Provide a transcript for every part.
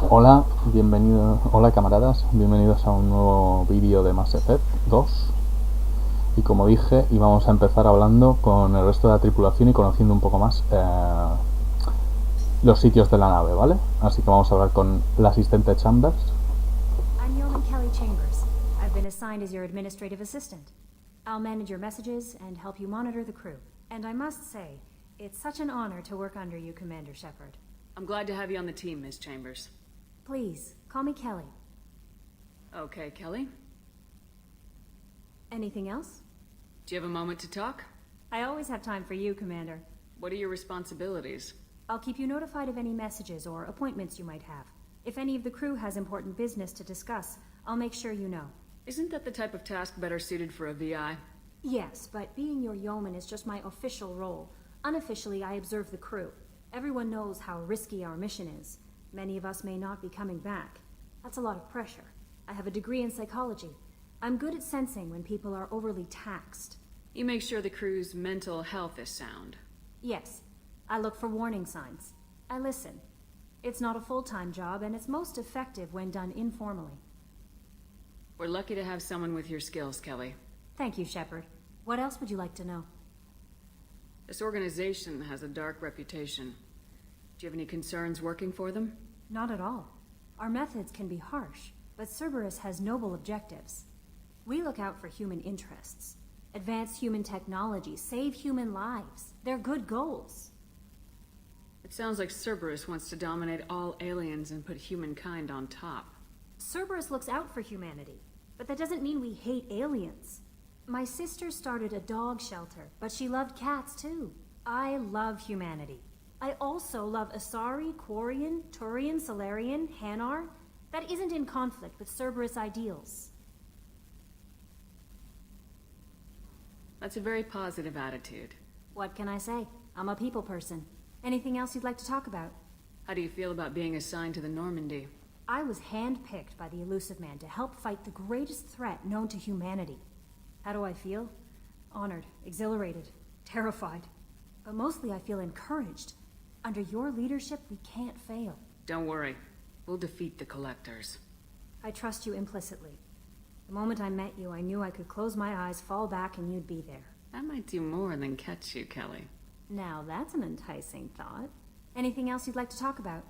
Hola, hola camaradas, bienvenidos a un nuevo vídeo de Mass Effect 2. Y como dije, íbamos a empezar hablando con el resto de la tripulación y conociendo un poco más los sitios de la nave, ¿vale? Así que vamos a hablar con la asistente Chambers. I'm Yeoman Kelly Chambers. I've been assigned as your administrative assistant. I'll manage your messages and help you monitor the crew. And I must say, it's such an honor to work under you, Commander Shepard. I'm glad to have you on the team, Ms. Chambers. Please, call me Kelly. Okay, Kelly. Anything else? Do you have a moment to talk? I always have time for you, Commander. What are your responsibilities? I'll keep you notified of any messages or appointments you might have. If any of the crew has important business to discuss, I'll make sure you know. Isn't that the type of task better suited for a VI? Yes, but being your yeoman is just my official role. Unofficially, I observe the crew. Everyone knows how risky our mission is. Many of us may not be coming back. That's a lot of pressure. I have a degree in psychology. I'm good at sensing when people are overly taxed. You make sure the crew's mental health is sound. Yes, I look for warning signs. I listen. It's not a full-time job, and it's most effective when done informally. We're lucky to have someone with your skills, Kelly. Thank you, Shepard. What else would you like to know? This organization has a dark reputation. Do you have any concerns working for them? Not at all. Our methods can be harsh, but Cerberus has noble objectives. We look out for human interests. Advance human technology, save human lives. They're good goals. It sounds like Cerberus wants to dominate all aliens and put humankind on top. Cerberus looks out for humanity, but that doesn't mean we hate aliens. My sister started a dog shelter, but she loved cats too. I love humanity. I also love Asari, Quarian, Turian, Solarian, Hanar. That isn't in conflict with Cerberus ideals. That's a very positive attitude. What can I say? I'm a people person. Anything else you'd like to talk about? How do you feel about being assigned to the Normandy? I was handpicked by the Elusive Man to help fight the greatest threat known to humanity. How do I feel? Honored, exhilarated, terrified. But mostly I feel encouraged. Under your leadership, we can't fail. Don't worry. We'll defeat the Collectors. I trust you implicitly. The moment I met you, I knew I could close my eyes, fall back, and you'd be there. That might do more than catch you, Kelly. Now that's an enticing thought. Anything else you'd like to talk about?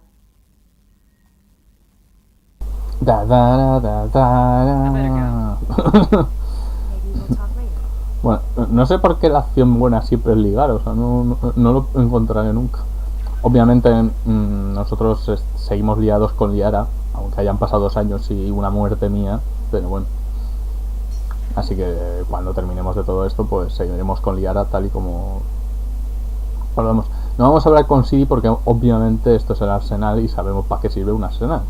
Da, da, da, da, I better da. Maybe we'll talk later. Bueno, no sé por qué la acción buena siempre es ligar, o sea, no lo encontraré nunca. Obviamente nosotros seguimos liados con Liara, aunque hayan pasado 2 años y una muerte mía, pero bueno. Así que cuando terminemos de todo esto, pues seguiremos con Liara tal y como hablamos. No vamos a hablar con Siri porque obviamente esto es el arsenal y sabemos para qué sirve un arsenal.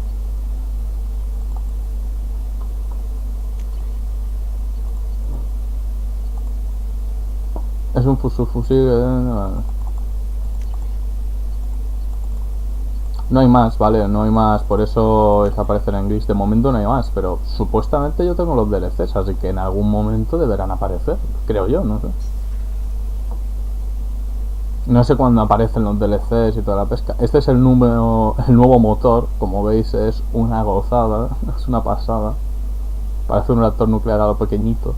Es un fusil. No hay más, ¿vale? No hay más, por eso aparecer en gris. De momento no hay más, pero supuestamente yo tengo los DLCs, así que en algún momento deberán aparecer, creo yo, no sé. No sé cuándo aparecen los DLCs y toda la pesca. Este es el nuevo motor, como veis es una gozada, es una pasada. Parece un reactor nuclear a lo pequeñito.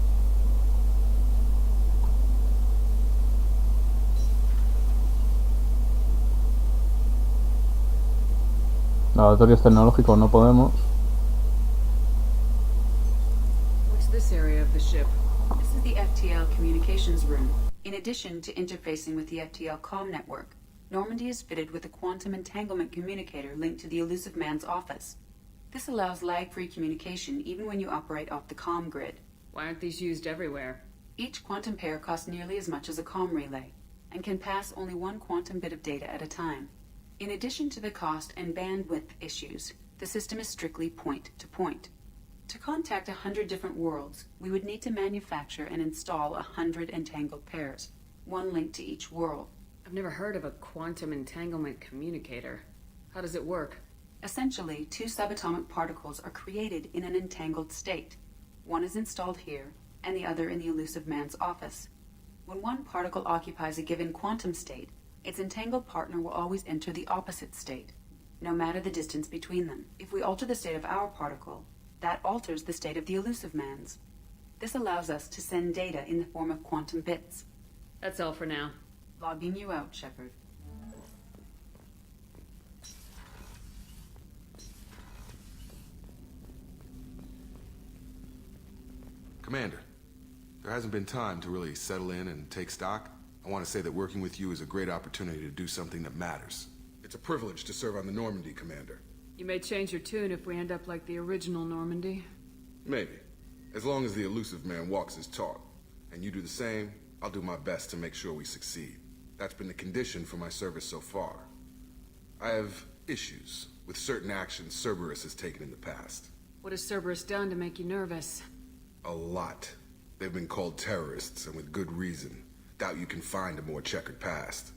Laboratorios tecnológicos no podemos. What's this area of the ship? This is the FTL communications room. In addition to interfacing with the FTL comm network, Normandy is fitted with a quantum entanglement communicator linked to the Elusive Man's office. This allows lag-free communication even when you operate off the comm grid. Why aren't these used everywhere? Each quantum pair costs nearly as much as a comm relay, and can pass only one quantum bit of data at a time. In addition to the cost and bandwidth issues, the system is strictly point-to-point. To contact 100 different worlds, we would need to manufacture and install 100 entangled pairs, one linked to each world. I've never heard of a quantum entanglement communicator. How does it work? Essentially, 2 subatomic particles are created in an entangled state. One is installed here, and the other in the Elusive Man's office. When one particle occupies a given quantum state, its entangled partner will always enter the opposite state. no matter the distance between them. If we alter the state of our particle, that alters the state of the elusive man's. This allows us to send data in the form of quantum bits. That's all for now. Logging you out, Shepard. Commander, there hasn't been time to really settle in and take stock. I want to say that working with you is a great opportunity to do something that matters. It's a privilege to serve on the Normandy, Commander. You may change your tune if we end up like the original Normandy. Maybe. As long as the elusive man walks his talk, and you do the same, I'll do my best to make sure we succeed. That's been the condition for my service so far. I have issues with certain actions Cerberus has taken in the past. What has Cerberus done to make you nervous? A lot. They've been called terrorists, and with good reason. Doubt you can find a more checkered past.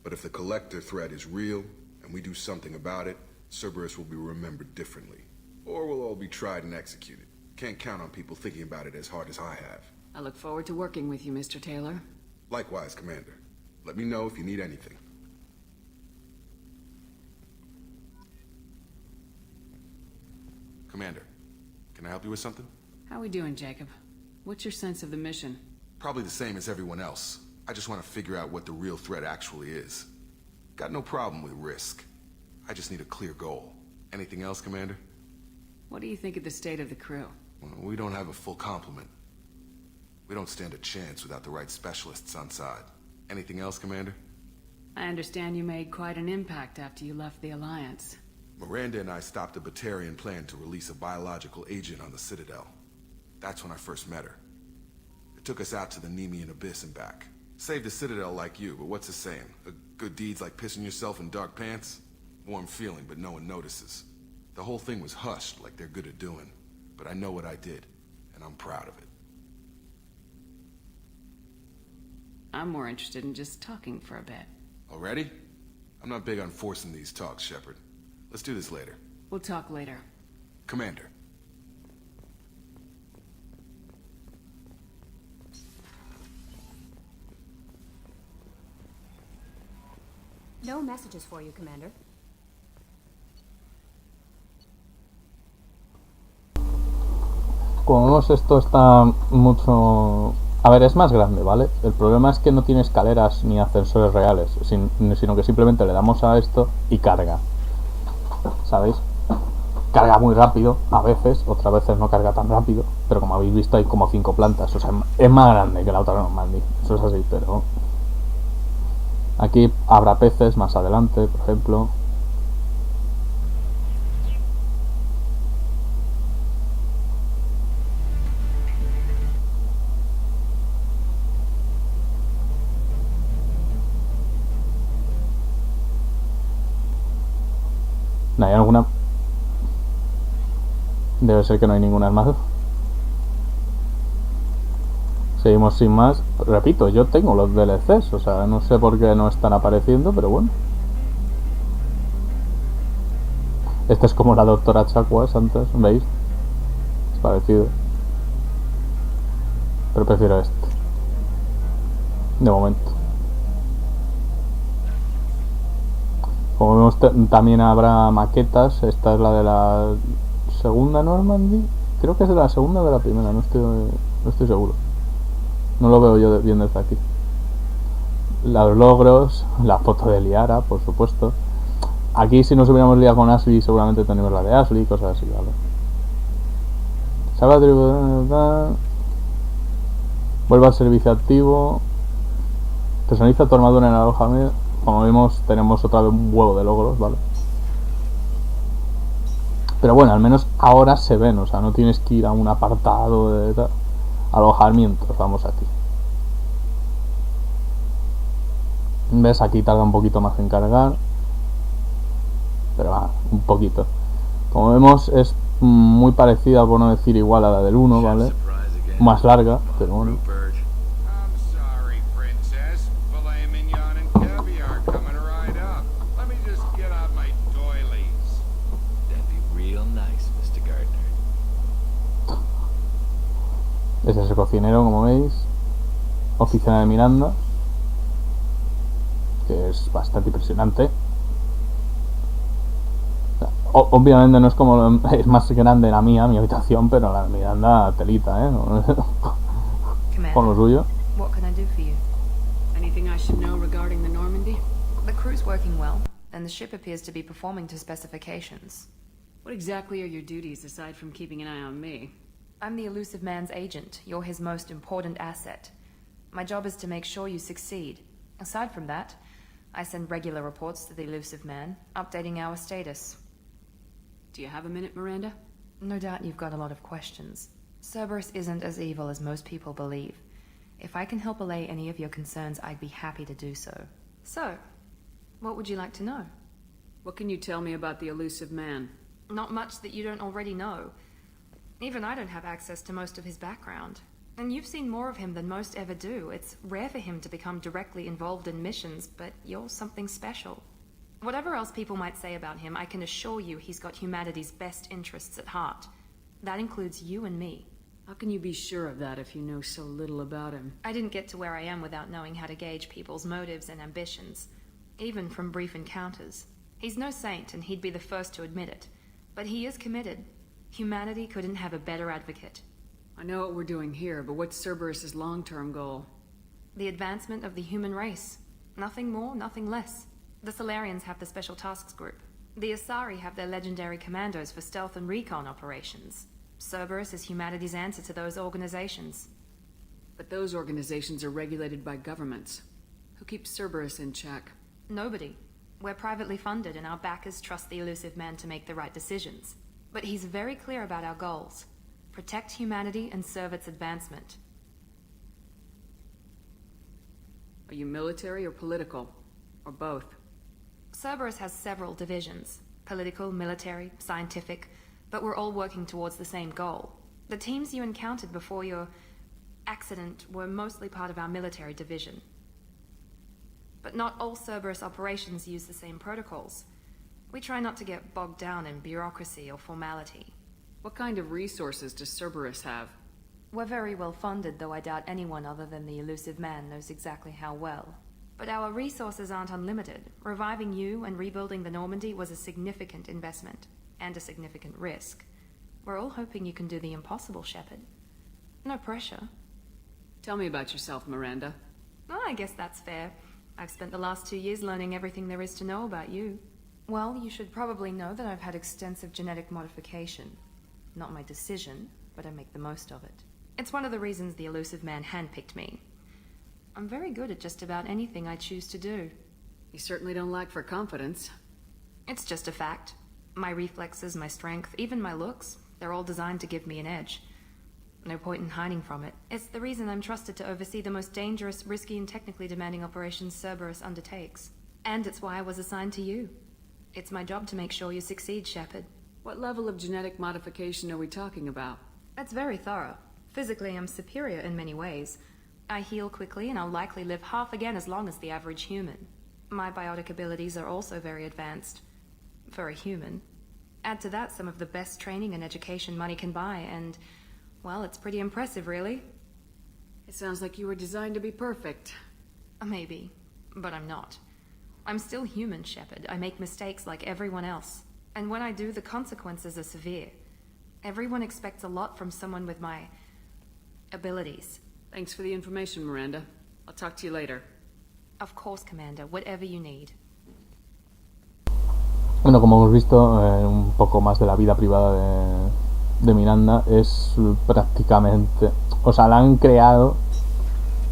But if the Collector threat is real, and we do something about it, Cerberus will be remembered differently. Or we'll all be tried and executed. Can't count on people thinking about it as hard as I have. I look forward to working with you, Mr. Taylor. Likewise, Commander. Let me know if you need anything. Commander, can I help you with something? How we doing, Jacob? What's your sense of the mission? Probably the same as everyone else. I just want to figure out what the real threat actually is. Got no problem with risk. I just need a clear goal. Anything else, Commander? What do you think of the state of the crew? Well, we don't have a full complement. We don't stand a chance without the right specialists on side. Anything else, Commander? I understand you made quite an impact after you left the Alliance. Miranda and I stopped a Batarian plan to release a biological agent on the Citadel. That's when I first met her. It took us out to the Nemean Abyss and back. Saved the Citadel like you, but what's the saying? A good deed's like pissing yourself in dark pants? Warm feeling, but no one notices. The whole thing was hushed like they're good at doing. But I know what I did, and I'm proud of it. I'm more interested in just talking for a bit. Already? I'm not big on forcing these talks, Shepard. Let's do this later. We'll talk later. Commander. No messages for you, Commander. Como vemos, esto está mucho... A ver, es más grande, ¿vale? El problema es que no tiene escaleras ni ascensores reales, sino que simplemente le damos a esto y carga. ¿Sabéis? Carga muy rápido, a veces, otras veces no carga tan rápido, pero como habéis visto hay como 5 plantas, o sea, es más grande que la otra Normandy, eso es así, pero... Aquí habrá peces más adelante, por ejemplo. ¿No hay alguna? Debe ser que no hay ninguna más. Seguimos sin más. Repito, yo tengo los DLCs, o sea, no sé por qué no están apareciendo, pero bueno. Esta es como la doctora Chacuas antes, ¿veis? Es parecido. Pero prefiero este. De momento. Como vemos, también habrá maquetas. Esta es la de la segunda Normandy. Creo que es de la segunda o de la primera, no estoy seguro. No lo veo yo bien desde aquí. Los logros, la foto de Liara, por supuesto. Aquí, si nos hubiéramos liado con Ashley, seguramente tenemos la de Ashley, cosas así, ¿vale? Salva tripulación. Vuelve al servicio activo. Personaliza tu armadura en el alojamiento. Como vemos, tenemos otra vez un huevo de logros, ¿vale? Pero bueno, al menos ahora se ven, o sea, no tienes que ir a un apartado de alojamientos, vamos aquí. ¿Ves? Aquí tarda un poquito más en cargar. Pero va, un poquito. Como vemos, es muy parecida, por no decir igual, a la del 1, ¿vale? Más larga, pero bueno. Ese es el cocinero, como veis. Oficina de Miranda. Que es bastante impresionante. Obviamente no es como... Es más grande la mía, mi habitación, pero la Miranda telita, ¿eh? Con lo suyo. What can I do for you? Anything I should know regarding the Normandy? The crew's working well, and the ship appears to be performing to specifications. What exactly are your duties aside from keeping an eye on me? I'm the elusive man's agent. You're his most important asset. My job is to make sure you succeed. Aside from that, I send regular reports to the elusive man, updating our status. Do you have a minute, Miranda? No doubt you've got a lot of questions. Cerberus isn't as evil as most people believe. If I can help allay any of your concerns, I'd be happy to do so. So, what would you like to know? What can you tell me about the elusive man? Not much that you don't already know. Even I don't have access to most of his background. And you've seen more of him than most ever do. It's rare for him to become directly involved in missions, but you're something special. Whatever else people might say about him, I can assure you he's got humanity's best interests at heart. That includes you and me. How can you be sure of that if you know so little about him? I didn't get to where I am without knowing how to gauge people's motives and ambitions, even from brief encounters. He's no saint, and he'd be the first to admit it. But he is committed. Humanity couldn't have a better advocate. I know what we're doing here, but what's Cerberus's long-term goal? The advancement of the human race. Nothing more, nothing less. The Solarians have the Special Tasks Group. The Asari have their legendary commandos for stealth and recon operations. Cerberus is humanity's answer to those organizations. But those organizations are regulated by governments. Who keeps Cerberus in check? Nobody. We're privately funded, and our backers trust the elusive man to make the right decisions. But he's very clear about our goals. Protect humanity and serve its advancement. Are you military or political? Or both? Cerberus has several divisions. Political, military, scientific, but we're all working towards the same goal. The teams you encountered before your accident were mostly part of our military division. But not all Cerberus operations use the same protocols. We try not to get bogged down in bureaucracy or formality. What kind of resources does Cerberus have? We're very well funded, though I doubt anyone other than the elusive man knows exactly how well. But our resources aren't unlimited. Reviving you and rebuilding the Normandy was a significant investment, and a significant risk. We're all hoping you can do the impossible, Shepard. No pressure. Tell me about yourself, Miranda. Oh, I guess that's fair. I've spent the last 2 years learning everything there is to know about you. Well, you should probably know that I've had extensive genetic modification. Not my decision, but I make the most of it. It's one of the reasons the elusive man handpicked me. I'm very good at just about anything I choose to do. You certainly don't lack for confidence. It's just a fact. My reflexes, my strength, even my looks, they're all designed to give me an edge. No point in hiding from it. It's the reason I'm trusted to oversee the most dangerous, risky, and technically demanding operations Cerberus undertakes. And it's why I was assigned to you. It's my job to make sure you succeed, Shepard. What level of genetic modification are we talking about? That's very thorough. Physically, I'm superior in many ways. I heal quickly, and I'll likely live half again as long as the average human. My biotic abilities are also very advanced. For a human. Add to that some of the best training and education money can buy, and, well, it's pretty impressive, really. It sounds like you were designed to be perfect. Maybe, but I'm not. I'm still human, Shepard. I make mistakes like everyone else. And when I do, the consequences are severe. Everyone expects a lot from someone with my abilities. Thanks for the information, Miranda. I'll talk to you later. Of course, Commander. Whatever you need. Bueno, como hemos visto, un poco más de la vida privada de Miranda es prácticamente... O sea, la han creado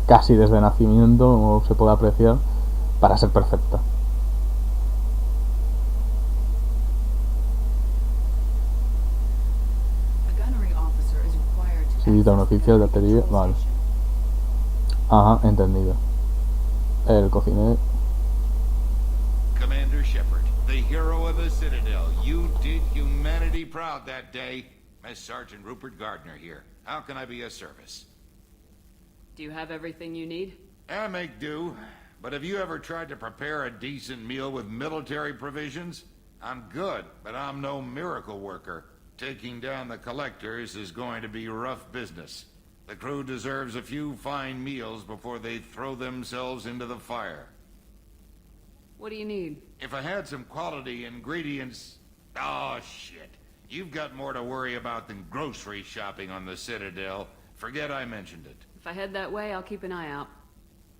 casi desde nacimiento, como se puede apreciar, para ser perfecta. Visita un oficial de artillería, vale. Ajá, entendido. El cocinero. Commander Shepard, the hero of the Citadel. You did humanity proud that day. As Sergeant Rupert Gardner here. How can I be of service? Do you have everything you need? I make do. But have you ever tried to prepare a decent meal with military provisions? I'm good, but I'm no miracle worker. Taking down the collectors is going to be rough business. The crew deserves a few fine meals before they throw themselves into the fire. What do you need? If I had some quality ingredients, Oh, shit. You've got more to worry about than grocery shopping on the Citadel. Forget I mentioned it. If I head that way, I'll keep an eye out.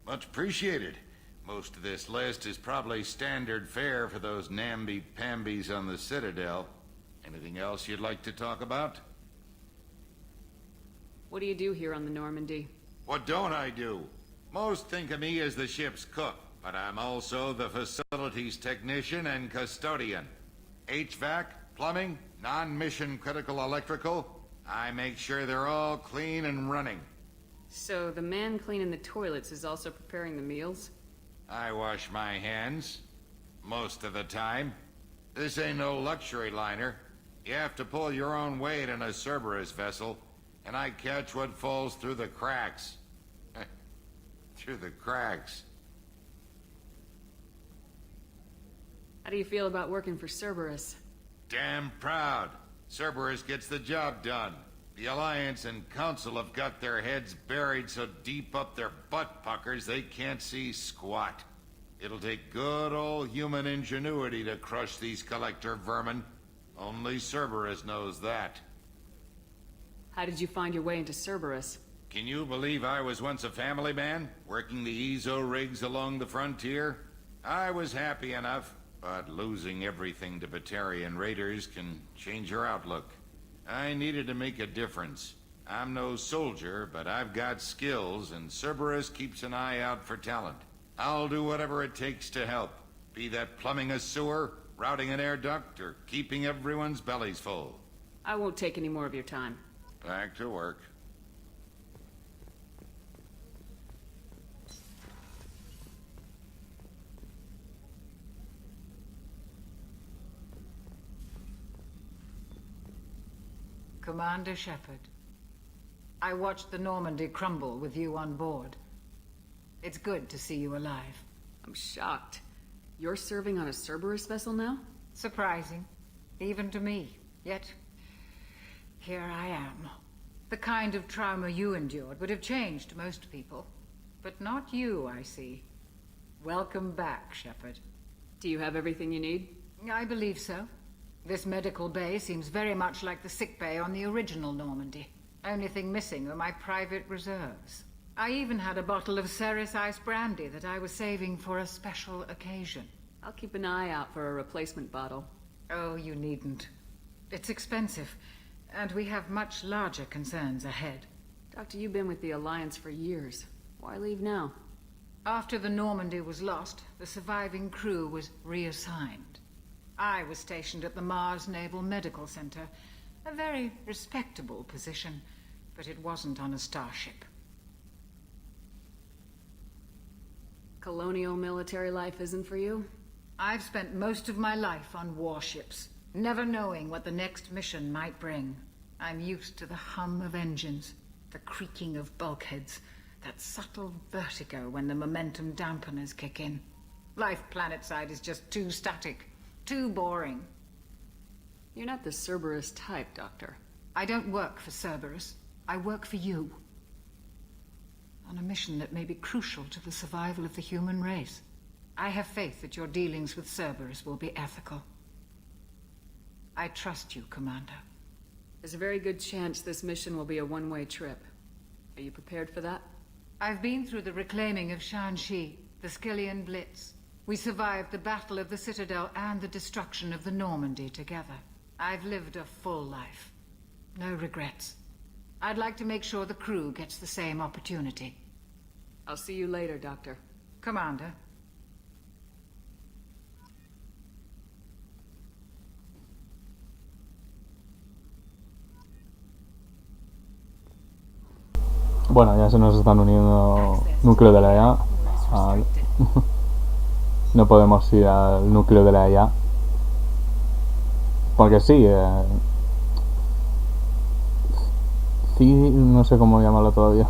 Much appreciated. Most of this list is probably standard fare for those namby-pambies on the Citadel. Anything else you'd like to talk about? What do you do here on the Normandy? What don't I do? Most think of me as the ship's cook, but I'm also the facilities technician and custodian. HVAC, plumbing, non-mission critical electrical. I make sure they're all clean and running. So the man cleaning the toilets is also preparing the meals? I wash my hands. Most of the time. This ain't no luxury liner. You have to pull your own weight in a Cerberus vessel, and I catch what falls through the cracks. Through the cracks. How do you feel about working for Cerberus? Damn proud. Cerberus gets the job done. The Alliance and Council have got their heads buried so deep up their butt puckers they can't see squat. It'll take good old human ingenuity to crush these collector vermin. Only Cerberus knows that. How did you find your way into Cerberus? Can you believe I was once a family man, working the EZO rigs along the frontier? I was happy enough, but losing everything to Batarian raiders can change your outlook. I needed to make a difference. I'm no soldier, but I've got skills, and Cerberus keeps an eye out for talent. I'll do whatever it takes to help, be that plumbing a sewer, routing an air duct, or keeping everyone's bellies full. I won't take any more of your time. Back to work. Commander Shepard, I watched the Normandy crumble with you on board. It's good to see you alive. I'm shocked. You're serving on a Cerberus vessel now? Surprising, even to me. Yet, here I am. The kind of trauma you endured would have changed most people. But not you, I see. Welcome back, Shepard. Do you have everything you need? I believe so. This medical bay seems very much like the sick bay on the original Normandy. Only thing missing are my private reserves. I even had a bottle of Ceres Ice brandy that I was saving for a special occasion. I'll keep an eye out for a replacement bottle. Oh, you needn't. It's expensive, and we have much larger concerns ahead. Doctor, you've been with the Alliance for years. Why leave now? After the Normandy was lost, the surviving crew was reassigned. I was stationed at the Mars Naval Medical Center, a very respectable position, but it wasn't on a starship. Colonial military life isn't for you? I've spent most of my life on warships, never knowing what the next mission might bring. I'm used to the hum of engines, the creaking of bulkheads, that subtle vertigo when the momentum dampeners kick in. Life planetside is just too static. Too boring. You're not the Cerberus type, Doctor. I don't work for Cerberus. I work for you. On a mission that may be crucial to the survival of the human race. I have faith that your dealings with Cerberus will be ethical. I trust you, Commander. There's a very good chance this mission will be a one-way trip. Are you prepared for that? I've been through the reclaiming of Shanxi, the Skillian Blitz. We survived the Battle of the Citadel and the destruction of the Normandy together. I've lived a full life. No regrets. I'd like to make sure the crew gets the same opportunity. I'll see you later, Doctor. Commander. Bueno, ya se nos están uniendo núcleo de la EA. No podemos ir al núcleo de la EA. Porque sí, sí, no sé cómo llamarlo todavía.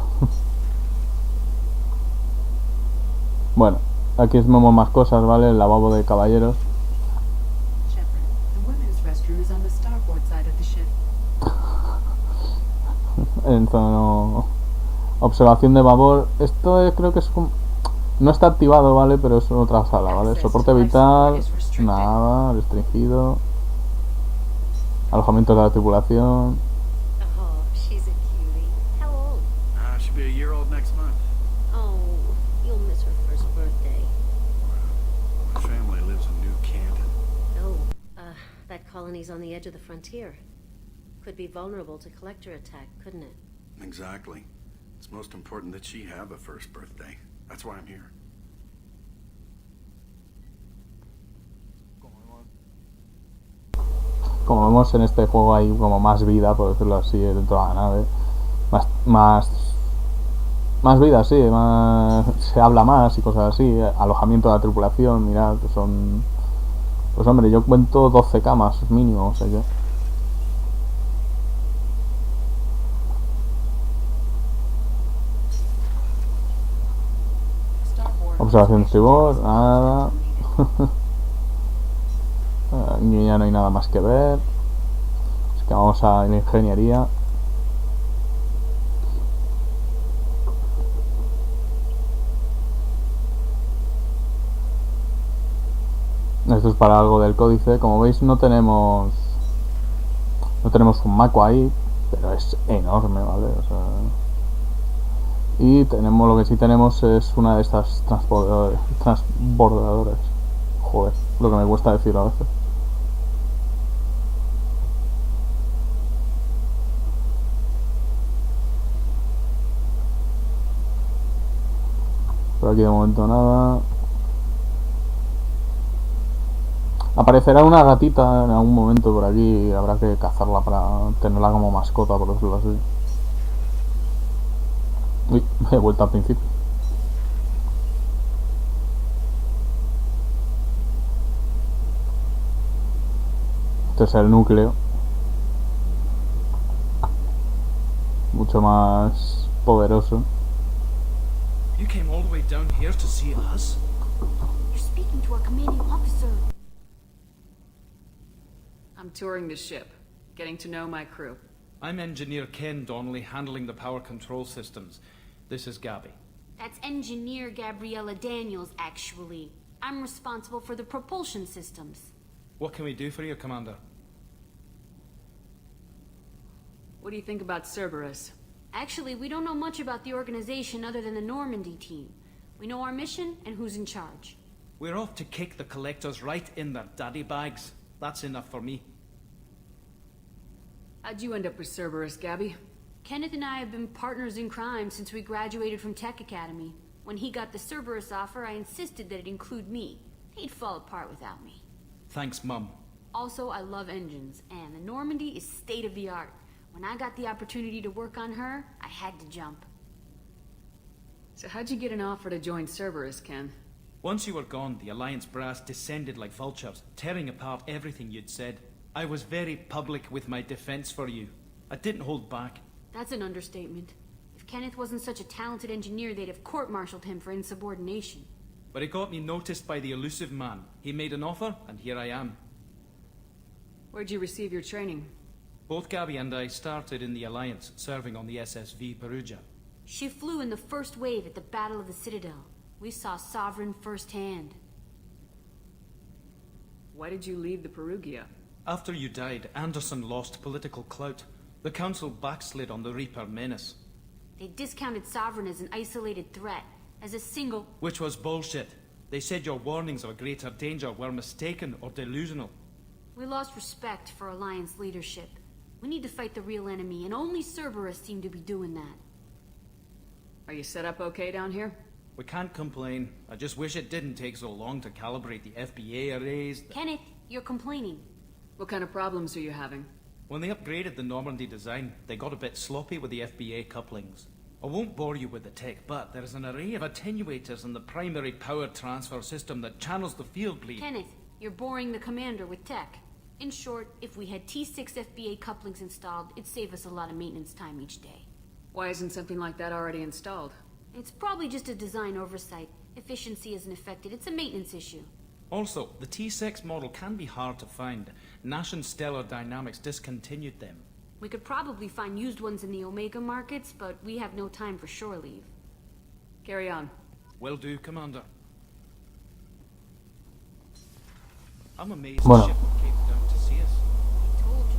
Bueno, aquí vemos más cosas, ¿vale? El lavabo de caballeros. Entonces, observación de babor. Esto creo que es como... No está activado, ¿vale? Pero es otra sala, ¿vale? Soporte vital, nada, restringido. Alojamiento de la tripulación. Oh, she's a cutie. How old? She'll be a year old next month. Oh, you'll miss her first birthday. My family lives in New Canton. Oh, that colony's on the edge of the frontier. Could be vulnerable to collector attack, couldn't it? Exactly. It's most important that she have a first birthday. That's why I'm here. Como vemos en este juego hay como más vida, por decirlo así, dentro de la nave. Más vida, sí, se habla más y cosas así. Alojamiento de la tripulación, mirad, que son... Pues hombre, yo cuento 12 camas mínimo, o sea que... Observación de estribor, nada. Aquí ya no hay nada más que ver. Así que vamos a la ingeniería. Esto es para algo del códice. Como veis no tenemos un maco ahí, pero es enorme, ¿vale? O sea, y tenemos, lo que sí tenemos es una de estas transbordadores. Joder, lo que me cuesta decirlo a veces. Por aquí de momento nada. Aparecerá una gatita en algún momento por aquí. Habrá que cazarla para tenerla como mascota, por decirlo así. Uy, he vuelto al principio. Este es el núcleo. Mucho más poderoso. You came all the way down here to see us? You're speaking to our commanding officer. I'm touring the ship, getting to know my crew. I'm Engineer Ken Donnelly, handling the power control systems. This is Gabby. That's Engineer Gabriella Daniels, actually. I'm responsible for the propulsion systems. What can we do for you, Commander? What do you think about Cerberus? Actually, we don't know much about the organization other than the Normandy team. We know our mission and who's in charge. We're off to kick the collectors right in their daddy bags. That's enough for me. How'd you end up with Cerberus, Gabby? Kenneth and I have been partners in crime since we graduated from Tech Academy. When he got the Cerberus offer, I insisted that it include me. He'd fall apart without me. Thanks, Mum. Also, I love engines, and the Normandy is state-of-the-art. When I got the opportunity to work on her, I had to jump. So how'd you get an offer to join Cerberus, Ken? Once you were gone, the Alliance brass descended like vultures, tearing apart everything you'd said. I was very public with my defense for you. I didn't hold back. That's an understatement. If Kenneth wasn't such a talented engineer, they'd have court-martialed him for insubordination. But it got me noticed by the elusive man. He made an offer, and here I am. Where'd you receive your training? Both Gabby and I started in the Alliance, serving on the SSV Perugia. She flew in the first wave at the Battle of the Citadel. We saw Sovereign firsthand. Why did you leave the Perugia? After you died, Anderson lost political clout. The Council backslid on the Reaper menace. They discounted Sovereign as an isolated threat, as a single... Which was bullshit. They said your warnings of a greater danger were mistaken or delusional. We lost respect for Alliance leadership. We need to fight the real enemy, and only Cerberus seemed to be doing that. Are you set up okay down here? We can't complain. I just wish it didn't take so long to calibrate the FBA arrays. Kenneth, you're complaining. What kind of problems are you having? When they upgraded the Normandy design, they got a bit sloppy with the FBA couplings. I won't bore you with the tech, but there is an array of attenuators in the primary power transfer system that channels the field bleed. Kenneth, you're boring the commander with tech. In short, if we had T6 FBA couplings installed, it'd save us a lot of maintenance time each day. Why isn't something like that already installed? It's probably just a design oversight. Efficiency isn't affected. It's a maintenance issue. Also, the T6 model can be hard to find. Nash and Stellar Dynamics discontinued them. We could probably find used ones in the Omega markets, but we have no time for shore leave. Carry on. Will do, Commander. I'm amazed Bueno. the ship came down to see us. I told you,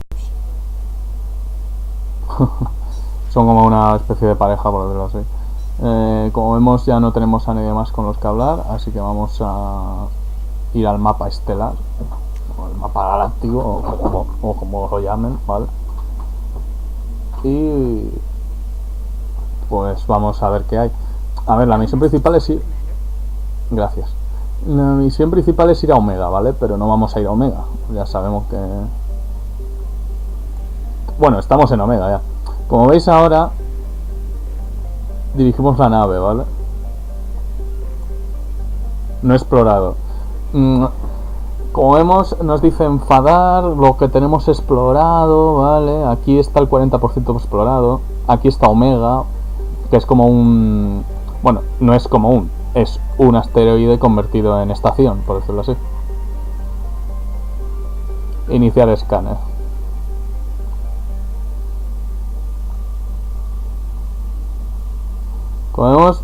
Son como una especie de pareja, por decirlo así. Como vemos, ya no tenemos a nadie más con los que hablar, así que vamos a ir al mapa estelar, o el mapa galáctico, o como lo llamen, ¿vale? Y pues vamos a ver qué hay. A ver, la misión principal es ir... Gracias. La misión principal es ir a Omega, ¿vale? Pero no vamos a ir a Omega. Ya sabemos que... Bueno, estamos en Omega ya. Como veis ahora, dirigimos la nave, ¿vale? No explorado. Como vemos, nos dice enfadar lo que tenemos explorado, ¿vale? Aquí está el 40% explorado. Aquí está Omega, que es como un... Bueno, no es como un... Es un asteroide convertido en estación, por decirlo así. Iniciar escáner. Como vemos,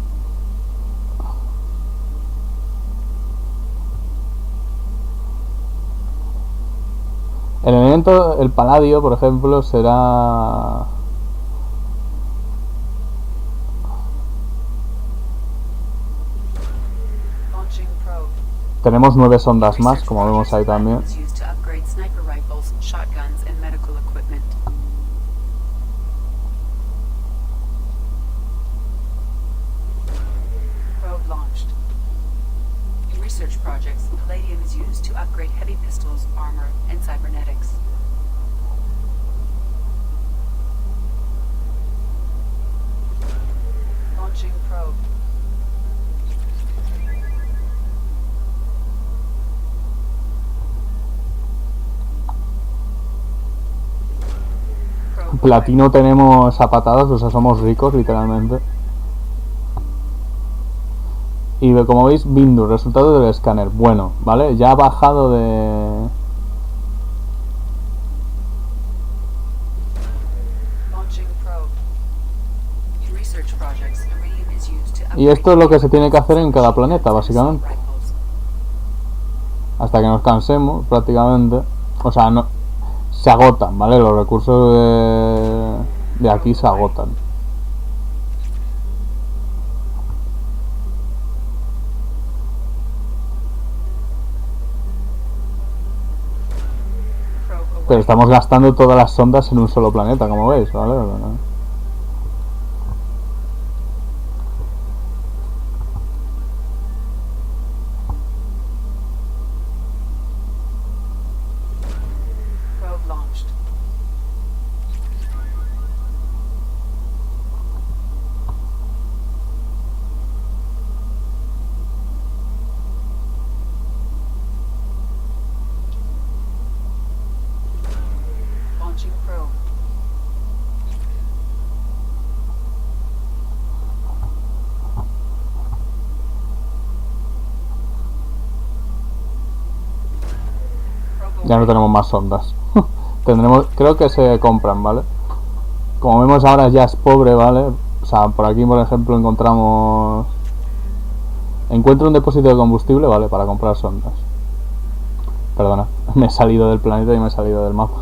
el elemento, el paladio, por ejemplo, será... Tenemos 9 sondas más, como vemos ahí también. Platino tenemos a patadas, o sea, somos ricos literalmente. Y como veis, Bindu, resultado del escáner. Bueno, ¿vale? Ya ha bajado de... Y esto es lo que se tiene que hacer en cada planeta, básicamente. Hasta que nos cansemos, prácticamente. O sea, no... Se agotan, ¿vale? Los recursos de aquí se agotan. Pero estamos gastando todas las sondas en un solo planeta, como veis, ¿vale? Ya no tenemos más sondas. Tendremos, creo que se compran, ¿vale? Como vemos ahora ya es pobre, ¿vale? O sea, por aquí, por ejemplo, encontramos... Encuentro un depósito de combustible, ¿vale? Para comprar sondas. Perdona, me he salido del planeta y me he salido del mapa.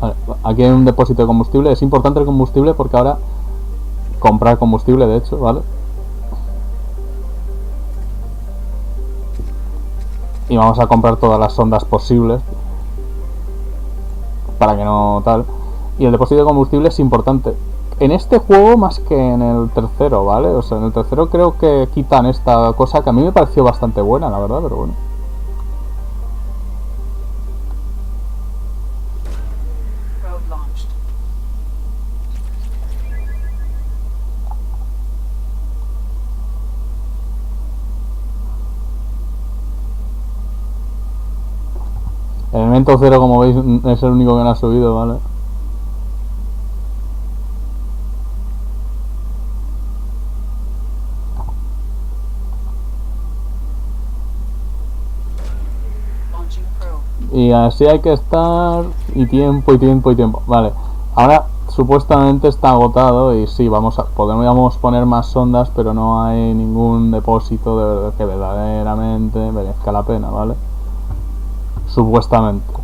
Vale, aquí hay un depósito de combustible. Es importante el combustible porque ahora... Comprar combustible, de hecho, ¿vale? Y vamos a comprar todas las sondas posibles para que no tal. Y el depósito de combustible es importante en este juego más que en el tercero, ¿vale? O sea, en el tercero creo que quitan esta cosa que a mí me pareció bastante buena, la verdad, pero bueno. El elemento cero, como veis, es el único que no ha subido, ¿vale? Y así hay que estar, y tiempo, y tiempo, y tiempo. Vale, ahora supuestamente está agotado y sí, podríamos poner más sondas, pero no hay ningún depósito que verdaderamente merezca la pena, ¿vale? Supuestamente.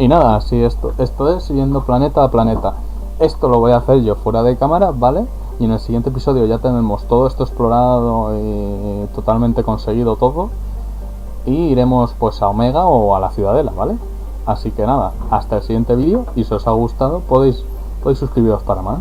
Y nada, así esto es yendo planeta a planeta. Esto lo voy a hacer yo fuera de cámara, ¿vale? Y en el siguiente episodio ya tenemos todo esto explorado y totalmente conseguido todo. Y iremos pues a Omega o a la Ciudadela, ¿vale? Así que nada, hasta el siguiente vídeo, y si os ha gustado podéis suscribiros para más.